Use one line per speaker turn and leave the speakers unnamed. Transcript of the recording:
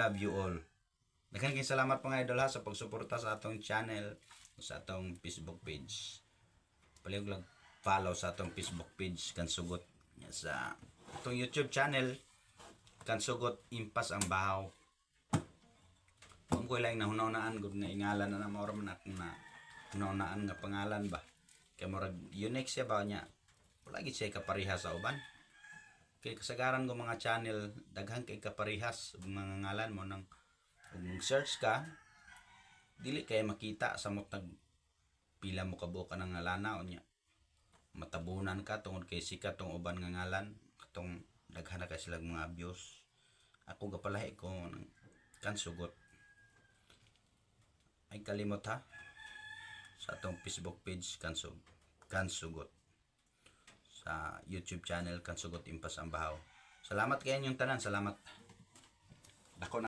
Love you all. Daghan kay salamat mga idol ha sa pagsuporta sa atong channel, sa atong Facebook page. Palihog lang follow sa atong Facebook page Kansugot, sa atong YouTube channel Kansugot Impas ang Bahaw. Kung ko lang nahunaunaan gud nga ingalan na mao man akong na hunaunaan nga pangalan ba. Kay murag unique siya ba niya. Wala gid siya kapareha sa uban. Kay kasagaran ko mga channel daghan kay kaparehas mga ngalan mo nang search ka dili kay makita sa motag pila mo kabuok ng ngalana unya matabunan ka tungod kay sikat tong uban nga ngalan katong daghan na kay silang mga views. Ako gapalahi ko ng Kansugot. Ay kalimot ha sa atong Facebook page Kansugot, sa YouTube channel Kansugot Impas ang Bahaw. Salamat kayo inyong tanan, salamat. Dako na